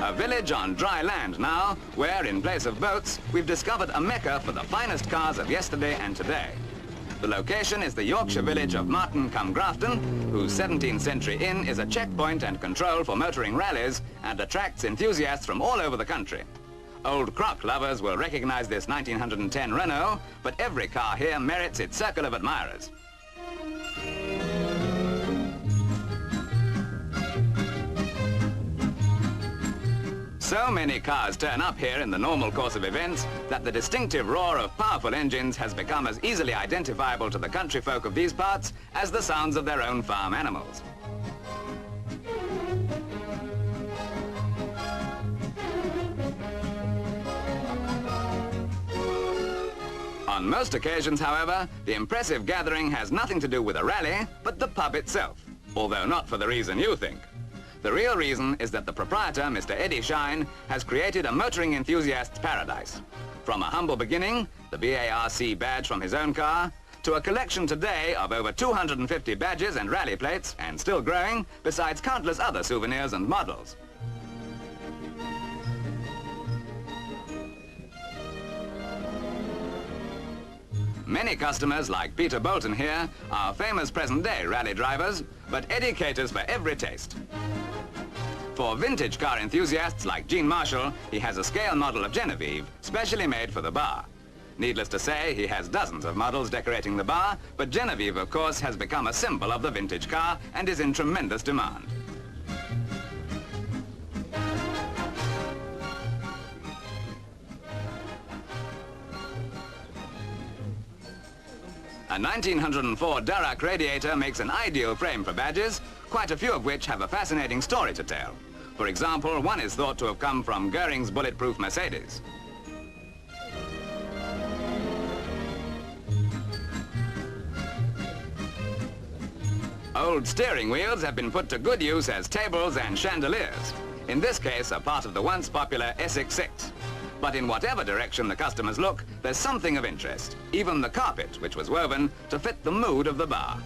A village on dry land now, where, in place of boats, we've discovered a mecca for the finest cars of yesterday and today. The location is the Yorkshire village of Marton-cum-Grafton, whose 17th century inn is a checkpoint and control for motoring rallies and attracts enthusiasts from all over the country. Old crock lovers will recognize this 1910 Renault, but every car here merits its circle of admirers. So many cars turn up here in the normal course of events that the distinctive roar of powerful engines has become as easily identifiable to the country folk of these parts as the sounds of their own farm animals. On most occasions, however, the impressive gathering has nothing to do with a rally, but the pub itself, although not for the reason you think. The real reason is that the proprietor, Mr. Eddie Shine, has created a motoring enthusiast's paradise. From a humble beginning, the BARC badge from his own car, to a collection today of over 250 badges and rally plates, and still growing, besides countless other souvenirs and models. Many customers, like Peter Bolton here, are famous present-day rally drivers, but Eddie caters for every taste. For vintage car enthusiasts like Gene Marshall, he has a scale model of Genevieve, specially made for the bar. Needless to say, he has dozens of models decorating the bar, but Genevieve, of course, has become a symbol of the vintage car and is in tremendous demand. A 1904 Durac radiator makes an ideal frame for badges, quite a few of which have a fascinating story to tell. For example, one is thought to have come from Goering's bulletproof Mercedes. Old steering wheels have been put to good use as tables and chandeliers. In this case, a part of the once popular Essex 6. But in whatever direction the customers look, there's something of interest. Even the carpet, which was woven to fit the mood of the bar.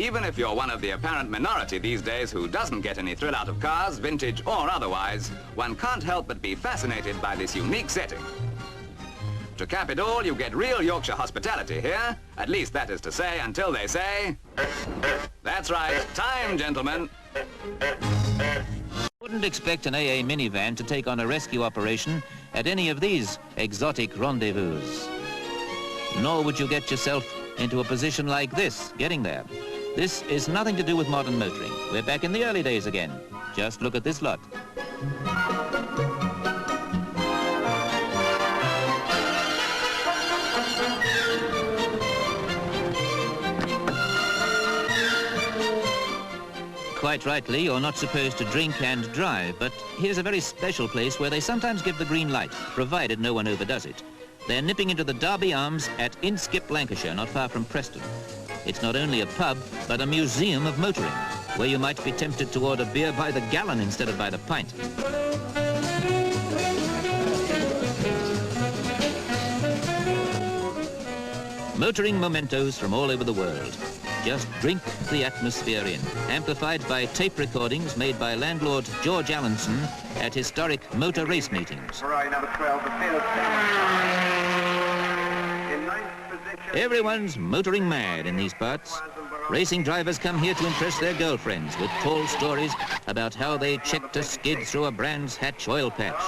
Even if you're one of the apparent minority these days who doesn't get any thrill out of cars, vintage or otherwise, one can't help but be fascinated by this unique setting. To cap it all, you get real Yorkshire hospitality here, at least that is to say until they say... That's right, time, gentlemen. Wouldn't expect an AA minivan to take on a rescue operation at any of these exotic rendezvous. Nor would you get yourself into a position like this, getting there. This is nothing to do with modern motoring. We're back in the early days again. Just look at this lot. Quite rightly, you're not supposed to drink and drive, but here's a very special place where they sometimes give the green light, provided no one overdoes it. They're nipping into the Derby Arms at Inskip, Lancashire, not far from Preston. It's not only a pub, but a museum of motoring, where you might be tempted to order beer by the gallon instead of by the pint. Motoring mementos from all over the world. Just drink the atmosphere in. Amplified by tape recordings made by landlord George Allenson at historic motor race meetings. Everyone's motoring mad in these parts. Racing drivers come here to impress their girlfriends with tall stories about how they checked a skid through a Brands Hatch oil patch.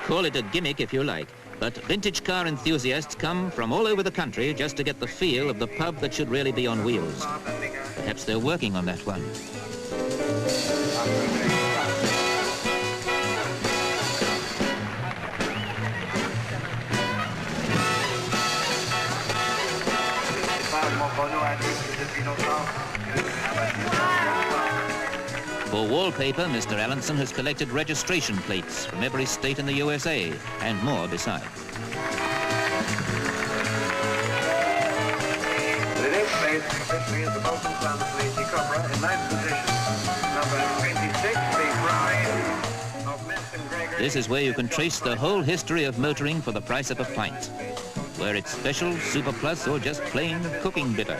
Call it a gimmick if you like, but vintage car enthusiasts come from all over the country just to get the feel of the pub that should really be on wheels. Perhaps they're working on that one. For wallpaper, Mr. Allenson has collected registration plates from every state in the USA, and more besides. The next place, especially is the Bolton family, This is where you can trace the whole history of motoring for the price of a pint. Where it's special, super plus, or just plain cooking bitter.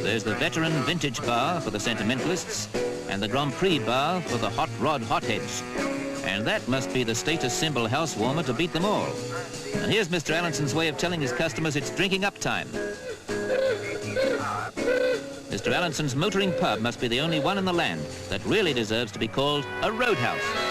There's the veteran vintage bar for the sentimentalists and the Grand Prix bar for the hot rod hotheads. And that must be the status symbol house warmer to beat them all. And here's Mr. Allinson's way of telling his customers it's drinking up time. Mr. Allinson's motoring pub must be the only one in the land that really deserves to be called a roadhouse.